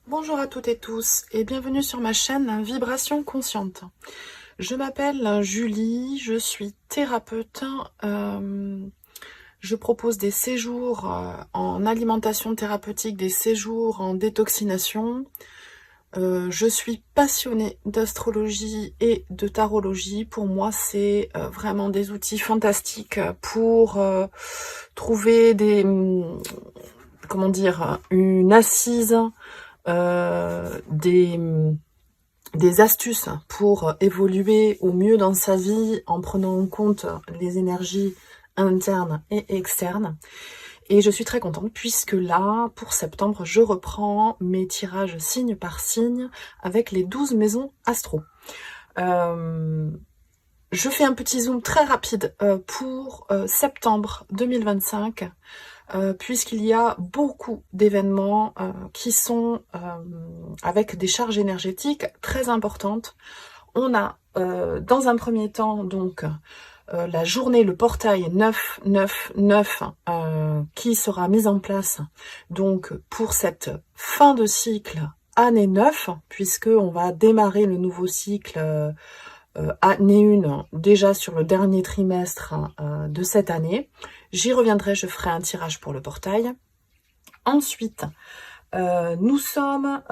Bonjour à toutes et tous et bienvenue sur ma chaîne Vibration Consciente. Je m'appelle Julie, je suis thérapeute. Je propose des séjours en alimentation thérapeutique, des séjours en détoxination. Je suis passionnée d'astrologie et de tarologie. Pour moi, c'est vraiment des outils fantastiques pour trouver une assise, des astuces pour évoluer au mieux dans sa vie en prenant en compte les énergies internes et externes. Et je suis très contente puisque là, pour septembre, je reprends mes tirages signe par signe avec les 12 maisons astro. Je fais un petit zoom très rapide pour septembre 2025. Puisqu'il y a beaucoup d'événements qui sont avec des charges énergétiques très importantes. On a dans un premier temps donc la journée, le portail 999 qui sera mise en place donc pour cette fin de cycle année 9, puisque on va démarrer le nouveau cycle année 1 déjà sur le dernier trimestre de cette année. J'y reviendrai, je ferai un tirage pour le portail. Ensuite, nous sommes...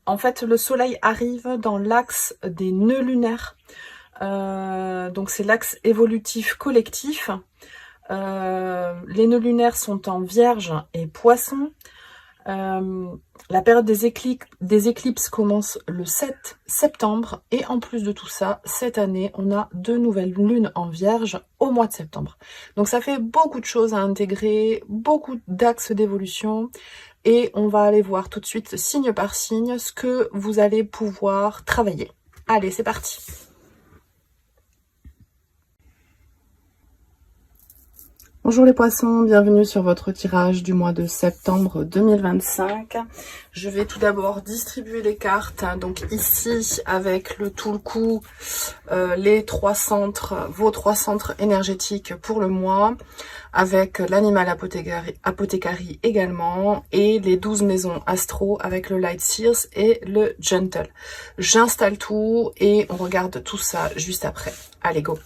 en fait, le soleil arrive dans l'axe des nœuds lunaires. Donc, c'est l'axe évolutif collectif. Les nœuds lunaires sont en Vierge et Poisson. La période des éclipses commence le 7 septembre et en plus de tout ça, cette année, on a 2 nouvelles lunes en Vierge au mois de septembre. Donc ça fait beaucoup de choses à intégrer, beaucoup d'axes d'évolution et on va aller voir tout de suite signe par signe ce que vous allez pouvoir travailler. Allez, c'est parti! Bonjour les poissons, bienvenue sur votre tirage du mois de septembre 2025. Je vais tout d'abord distribuer les cartes, donc ici avec le tout le coup, les 3 centres, vos 3 centres énergétiques pour le mois, avec l'animal apothécarie également, et les 12 maisons astro avec le Light Seers et le Gentle. J'installe tout et on regarde tout ça juste après. Allez, go!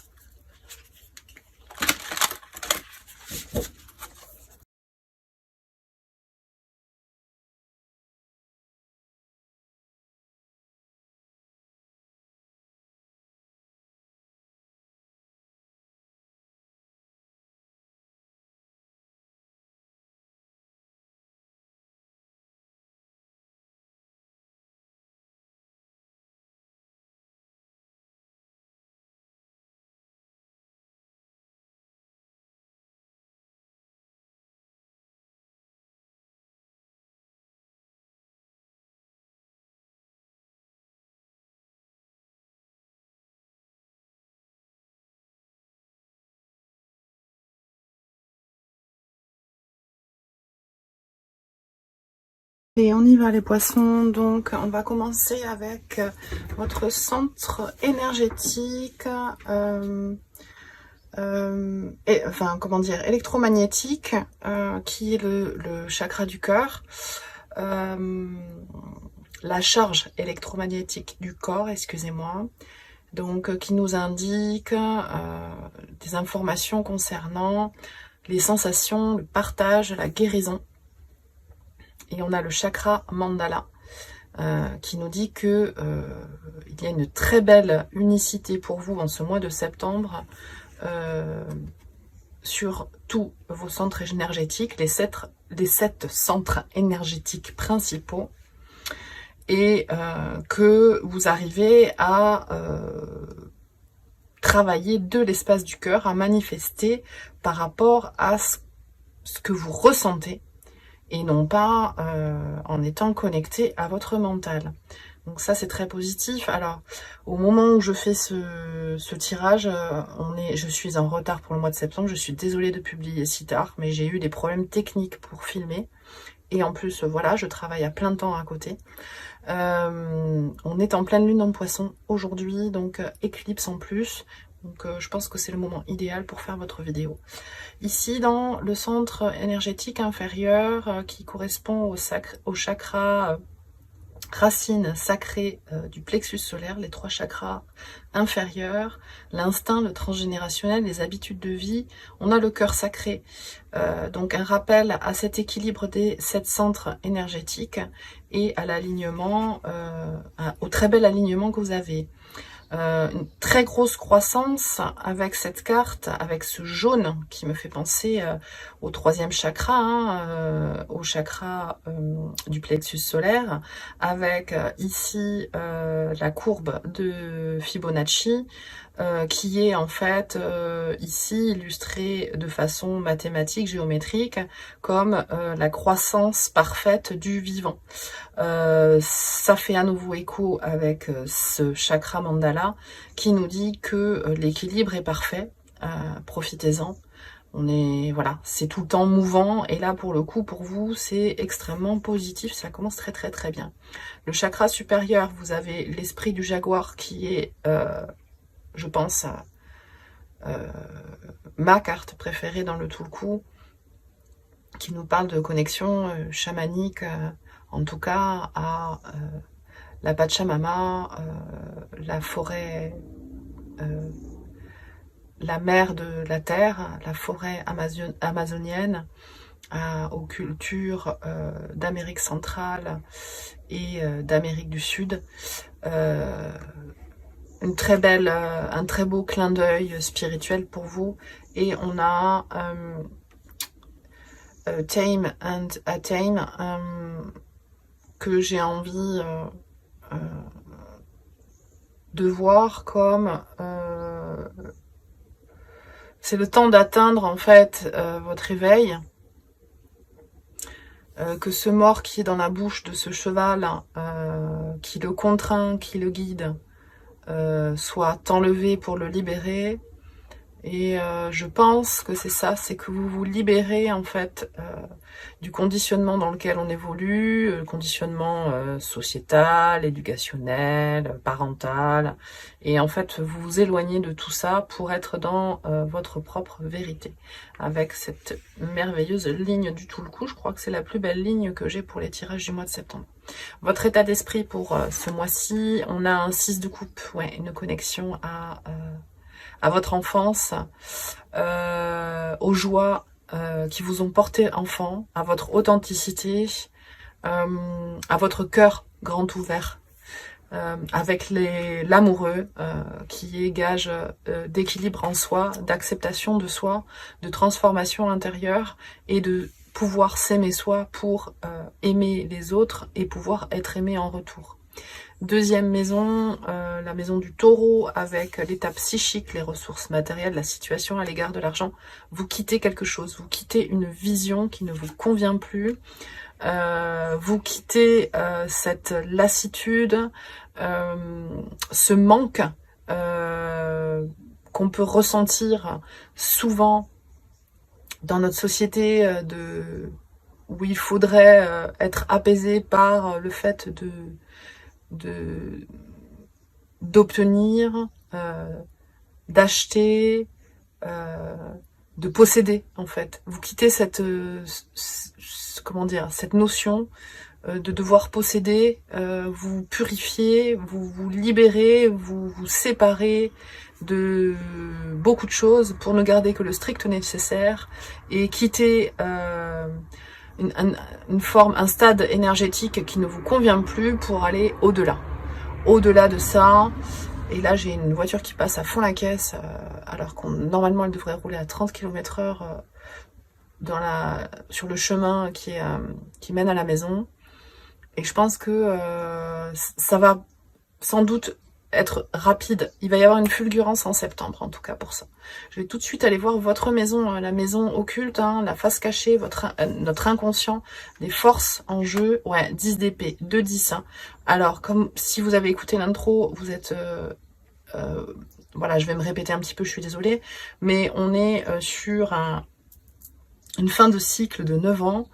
Et on y va les poissons, donc on va commencer avec votre centre énergétique, électromagnétique, qui est le chakra du cœur, la charge électromagnétique du corps, excusez-moi, donc qui nous indique des informations concernant les sensations, le partage, la guérison. Et on a le chakra mandala qui nous dit que il y a une très belle unicité pour vous en ce mois de septembre sur tous vos centres énergétiques, les 7 centres énergétiques principaux, et que vous arrivez à travailler de l'espace du cœur, à manifester par rapport à ce que vous ressentez, et non pas en étant connecté à votre mental. Donc ça, c'est très positif. Alors, au moment où je fais ce tirage, je suis en retard pour le mois de septembre. Je suis désolée de publier si tard, mais j'ai eu des problèmes techniques pour filmer. Et en plus, voilà, je travaille à plein temps à côté. On est en pleine lune en poisson aujourd'hui, donc éclipse en plus. Donc je pense que c'est le moment idéal pour faire votre vidéo. Ici, dans le centre énergétique inférieur, qui correspond au chakra racine sacrée du plexus solaire, les 3 chakras inférieurs, l'instinct, le transgénérationnel, les habitudes de vie, on a le cœur sacré. Donc un rappel à cet équilibre des 7 centres énergétiques et à l'alignement, au très bel alignement que vous avez. Une très grosse croissance avec cette carte, avec ce jaune qui me fait penser au 3e chakra, hein, au chakra du plexus solaire, avec ici la courbe de Fibonacci, qui est en fait ici illustrée de façon mathématique, géométrique, comme la croissance parfaite du vivant. Ça fait à nouveau écho avec ce chakra mandala qui nous dit que l'équilibre est parfait, profitez-en. On est, voilà, c'est tout le temps mouvant, et là pour le coup pour vous c'est extrêmement positif, ça commence très très très bien. Le chakra supérieur, vous avez l'esprit du jaguar qui est, je pense, ma carte préférée dans le Tulku, qui nous parle de connexion chamanique, en tout cas à la Pachamama, la forêt, la mer de la terre, la forêt amazonienne, aux cultures d'Amérique centrale et d'Amérique du Sud. Un très beau clin d'œil spirituel pour vous. Et on a Tame and Atame, que j'ai envie de voir comme c'est le temps d'atteindre en fait votre éveil, que ce mort qui est dans la bouche de ce cheval, qui le contraint, qui le guide, soit enlevé pour le libérer. Et je pense que c'est ça, c'est que vous vous libérez en fait du conditionnement dans lequel on évolue, le conditionnement sociétal, éducationnel, parental, et en fait vous vous éloignez de tout ça pour être dans votre propre vérité, avec cette merveilleuse ligne du Tulku. Je crois que c'est la plus belle ligne que j'ai pour les tirages du mois de septembre. Votre état d'esprit pour ce mois-ci, on a un 6 de coupe, ouais, une connexion à votre enfance, aux joies qui vous ont porté enfant, à votre authenticité, à votre cœur grand ouvert, avec l'amoureux qui est gage d'équilibre en soi, d'acceptation de soi, de transformation intérieure et de pouvoir s'aimer soi pour aimer les autres et pouvoir être aimé en retour. Deuxième maison, la maison du taureau, avec l'état psychique, les ressources matérielles, la situation à l'égard de l'argent. Vous quittez quelque chose, vous quittez une vision qui ne vous convient plus, vous quittez cette lassitude, ce manque qu'on peut ressentir souvent dans notre société, où il faudrait être apaisé par le fait d'obtenir, d'acheter, de posséder en fait. Vous quittez cette comment dire, cette notion de devoir posséder, vous purifiez, vous libérez, vous séparez de beaucoup de choses pour ne garder que le strict nécessaire et quitter une forme, un stade énergétique qui ne vous convient plus pour aller au-delà. Au-delà de ça, et là j'ai une voiture qui passe à fond la caisse, alors qu'on normalement elle devrait rouler à 30 km/h sur le chemin qui mène à la maison. Et je pense que ça va sans doute être rapide. Il va y avoir une fulgurance en septembre, en tout cas pour ça. Je vais tout de suite aller voir votre maison, la maison occulte, hein, la face cachée, notre inconscient, les forces en jeu. Ouais, 10 d'épée, 2-10. Hein. Alors, comme si vous avez écouté l'intro, vous êtes... voilà, je vais me répéter un petit peu, je suis désolée. Mais on est sur une fin de cycle de 9 ans,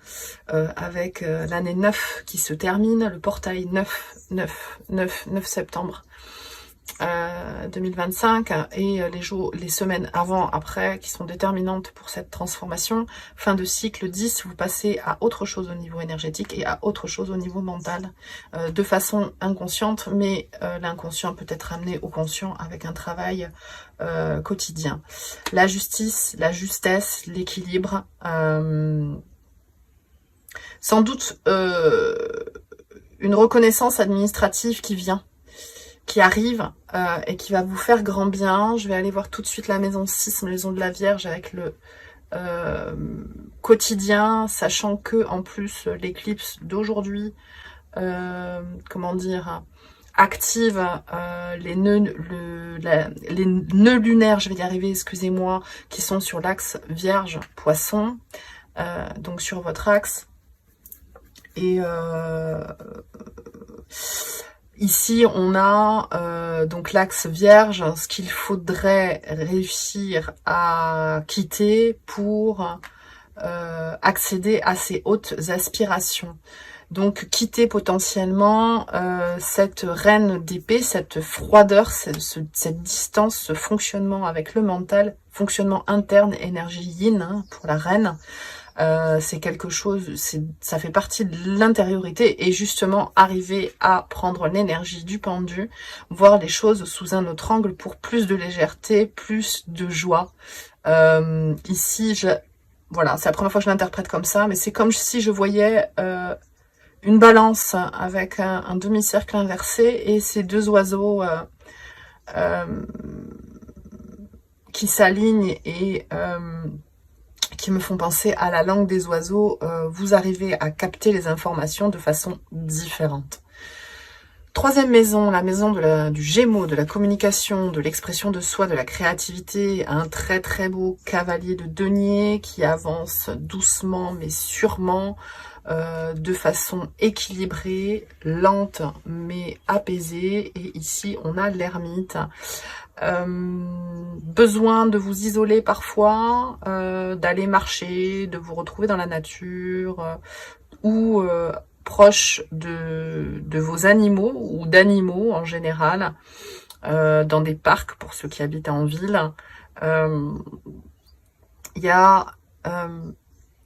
avec l'année 9 qui se termine, le portail 9 septembre. 2025 et les semaines avant, après, qui sont déterminantes pour cette transformation. Fin de cycle 10, vous passez à autre chose au niveau énergétique et à autre chose au niveau mental, de façon inconsciente, mais l'inconscient peut être amené au conscient avec un travail quotidien. La justice, la justesse, l'équilibre, sans doute une reconnaissance administrative qui arrive et qui va vous faire grand bien. Je vais aller voir tout de suite la maison 6, maison de la Vierge, avec le quotidien, sachant que en plus l'éclipse d'aujourd'hui, comment dire, active les nœuds lunaires, je vais y arriver, excusez-moi, qui sont sur l'axe Vierge-Poisson, donc sur votre axe. Et ici, on a donc l'axe Vierge, ce qu'il faudrait réussir à quitter pour accéder à ces hautes aspirations. Donc, quitter potentiellement cette reine d'épée, cette froideur, cette distance, ce fonctionnement avec le mental, fonctionnement interne, énergie yin hein, pour la reine. C'est quelque chose, ça fait partie de l'intériorité et justement arriver à prendre l'énergie du pendu, voir les choses sous un autre angle pour plus de légèreté, plus de joie. Ici, voilà, c'est la première fois que je l'interprète comme ça, mais c'est comme si je voyais une balance avec un demi-cercle inversé et ces deux oiseaux qui s'alignent et qui me font penser à la langue des oiseaux, vous arrivez à capter les informations de façon différente. Troisième maison, la maison du Gémeaux, de la communication, de l'expression de soi, de la créativité, un très très beau cavalier de denier qui avance doucement mais sûrement, de façon équilibrée, lente mais apaisée. Et ici on a l'ermite. Besoin de vous isoler parfois, d'aller marcher, de vous retrouver dans la nature ou proche de vos animaux ou d'animaux en général, dans des parcs pour ceux qui habitent en ville. Il y a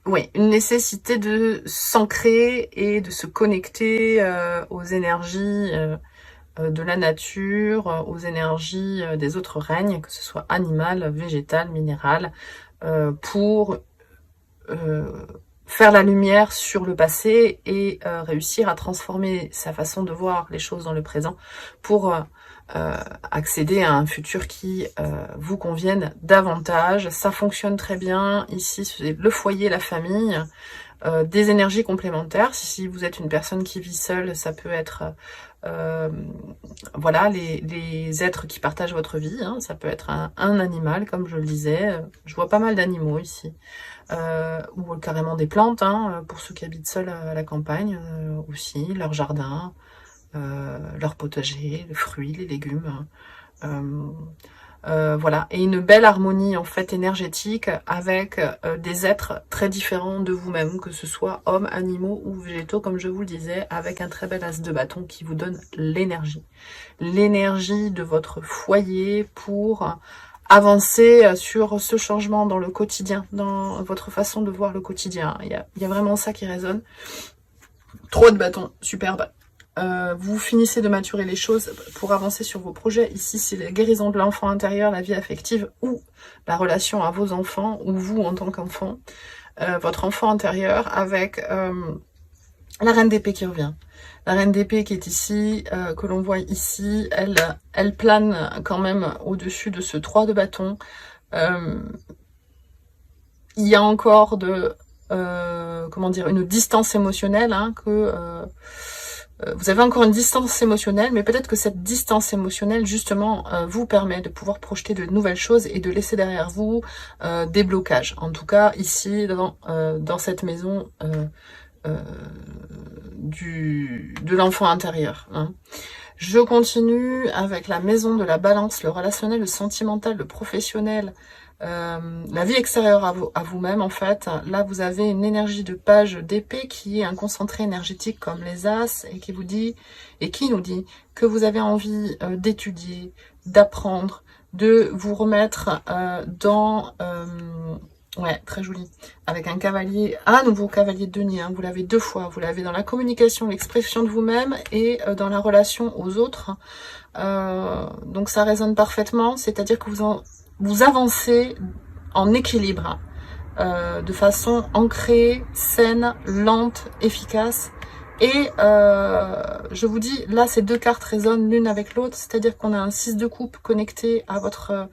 oui, une nécessité de s'ancrer et de se connecter aux énergies de la nature, aux énergies des autres règnes, que ce soit animal, végétal, minéral, pour faire la lumière sur le passé et réussir à transformer sa façon de voir les choses dans le présent pour accéder à un futur qui vous convienne davantage. Ça fonctionne très bien. Ici, c'est le foyer, la famille, des énergies complémentaires. Si vous êtes une personne qui vit seule, ça peut être voilà, les êtres qui partagent votre vie, hein. Ça peut être un animal, comme je le disais. Je vois pas mal d'animaux ici. Ou carrément des plantes, hein, pour ceux qui habitent seuls à la campagne aussi, leur jardin, leur potager, les fruits, les légumes. Voilà, et une belle harmonie en fait énergétique avec des êtres très différents de vous-même, que ce soit hommes, animaux ou végétaux, comme je vous le disais, avec un très bel as de bâton qui vous donne l'énergie de votre foyer pour avancer sur ce changement dans le quotidien, dans votre façon de voir le quotidien. Il y a vraiment ça qui résonne. Trop de bâtons, superbe. Vous finissez de maturer les choses pour avancer sur vos projets. Ici, c'est la guérison de l'enfant intérieur, la vie affective ou la relation à vos enfants ou vous en tant qu'enfant. Votre enfant intérieur avec la reine d'épée qui revient. La reine d'épée qui est ici, que l'on voit ici, elle plane quand même au-dessus de ce 3 de bâton. Il y a encore comment dire, une distance émotionnelle, hein, vous avez encore une distance émotionnelle, mais peut-être que cette distance émotionnelle, justement, vous permet de pouvoir projeter de nouvelles choses et de laisser derrière vous des blocages. En tout cas, ici, dans cette maison de l'enfant intérieur. Hein. Je continue avec la maison de la balance, le relationnel, le sentimental, le professionnel, la vie extérieure à vous-même, en fait. Là, vous avez une énergie de page d'épée qui est un concentré énergétique comme les As et qui vous dit, et qui nous dit que vous avez envie d'étudier, d'apprendre, de vous remettre dans... ouais, très joli. Avec un cavalier, un nouveau cavalier de denier, hein, vous l'avez 2 fois. Vous l'avez dans la communication, l'expression de vous-même et dans la relation aux autres. Donc ça résonne parfaitement, c'est-à-dire que vous avancez en équilibre, de façon ancrée, saine, lente, efficace. Et je vous dis, là ces 2 cartes résonnent l'une avec l'autre, c'est-à-dire qu'on a un 6 de coupe connecté à votre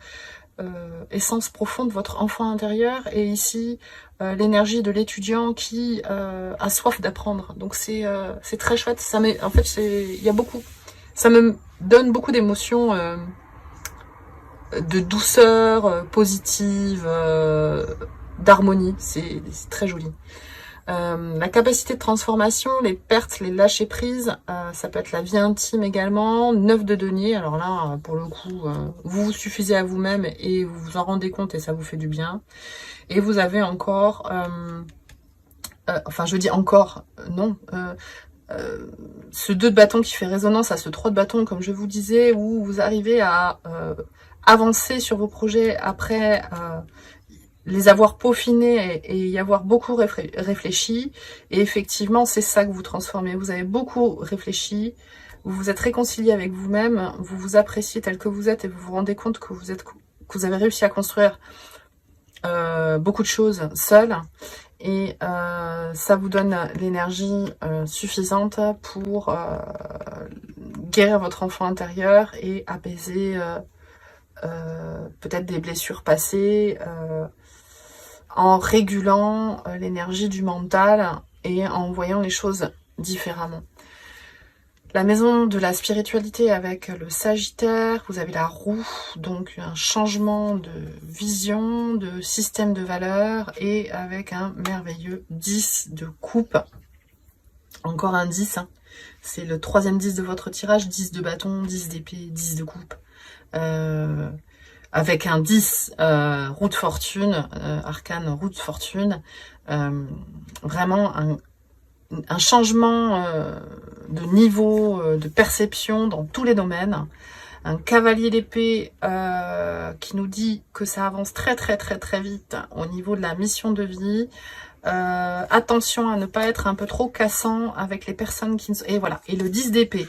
essence profonde, votre enfant intérieur, et ici l'énergie de l'étudiant qui a soif d'apprendre. Donc c'est très chouette. Ça en fait, il y a beaucoup. Ça me donne beaucoup d'émotions, de douceur positive, d'harmonie. C'est très joli. La capacité de transformation, les pertes, les lâcher prises, ça peut être la vie intime également. 9 de denier, alors là, pour le coup, vous vous suffisez à vous-même et vous vous en rendez compte et ça vous fait du bien. Et vous avez encore, enfin je dis encore, non, ce 2 de bâton qui fait résonance à ce 3 de bâton, comme je vous disais, où vous arrivez à avancer sur vos projets après les avoir peaufinés et y avoir beaucoup réfléchi. Et effectivement, c'est ça que vous transformez. Vous avez beaucoup réfléchi, vous vous êtes réconcilié avec vous-même, vous vous appréciez tel que vous êtes et vous vous rendez compte que vous avez réussi à construire beaucoup de choses seul. Et ça vous donne l'énergie suffisante pour guérir votre enfant intérieur et apaiser peut-être des blessures passées, en régulant l'énergie du mental et en voyant les choses différemment. La maison de la spiritualité avec le Sagittaire, vous avez la roue, donc un changement de vision, de système de valeurs, et avec un merveilleux 10 de coupe. Encore un 10, hein. C'est le 3e 10 de votre tirage, 10 de bâton, 10 d'épée, 10 de coupe. Avec un 10, roue de fortune, arcane roue de fortune, vraiment un changement de niveau, de perception dans tous les domaines. Un cavalier d'épée qui nous dit que ça avance très vite au niveau de la mission de vie. Attention à ne pas être un peu trop cassant avec les personnes qui... Et voilà, et le 10 d'épée.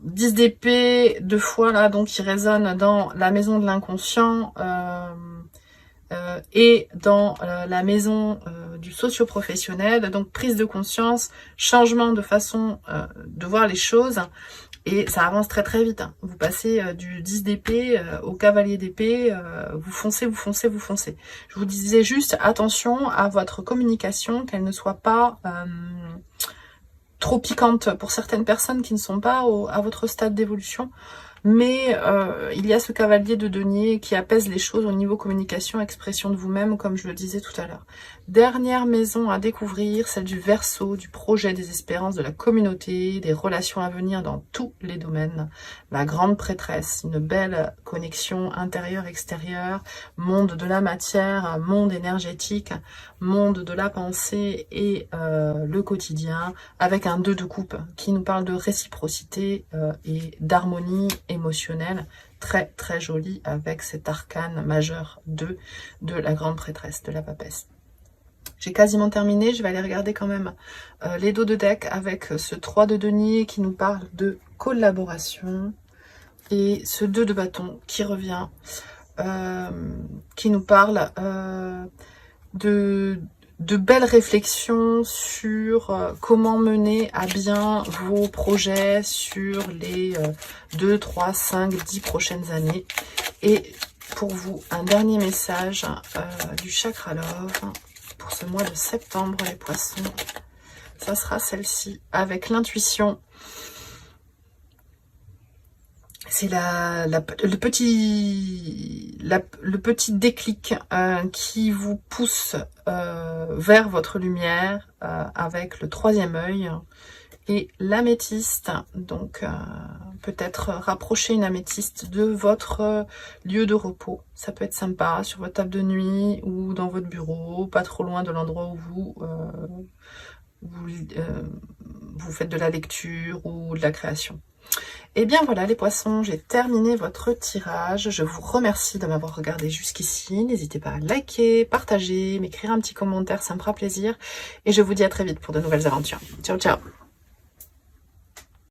10 d'épée, 2 fois là, donc qui résonne dans la maison de l'inconscient et dans la maison du socio-professionnel. Donc prise de conscience, changement de façon de voir les choses, et ça avance très vite. Vous passez du 10 d'épée au cavalier d'épée, vous foncez. Je vous disais juste attention à votre communication, qu'elle ne soit pas trop piquante pour certaines personnes qui ne sont pas à votre stade d'évolution. Mais il y a ce cavalier de denier qui apaise les choses au niveau communication, expression de vous-même, comme je le disais tout à l'heure. Dernière maison à découvrir, celle du Verseau, du projet, des espérances, de la communauté, des relations à venir dans tous les domaines. La grande prêtresse, une belle connexion intérieure-extérieure, monde de la matière, monde énergétique, monde de la pensée et le quotidien, avec un 2 de coupe qui nous parle de réciprocité et d'harmonie émotionnelle, très joli, avec cet arcane majeur 2 de la grande prêtresse, de la papesse. J'ai quasiment terminé, je vais aller regarder quand même les dos de deck avec ce 3 de denier qui nous parle de collaboration, et ce 2 de bâton qui revient, qui nous parle de belles réflexions sur comment mener à bien vos projets sur les 2, 3, 5, 10 prochaines années. Et pour vous, un dernier message du Chakra Love pour ce mois de septembre, les poissons. Ça sera celle-ci, avec l'intuition. C'est le petit déclic qui vous pousse vers votre lumière avec le 3e œil et l'améthyste. Donc peut-être rapprocher une améthyste de votre lieu de repos. Ça peut être sympa sur votre table de nuit ou dans votre bureau, pas trop loin de l'endroit où vous faites de la lecture ou de la création. Et bien voilà les poissons, j'ai terminé votre tirage. Je vous remercie de m'avoir regardé jusqu'ici. N'hésitez pas à liker, partager, m'écrire un petit commentaire, ça me fera plaisir. Et je vous dis à très vite pour de nouvelles aventures. Ciao, ciao!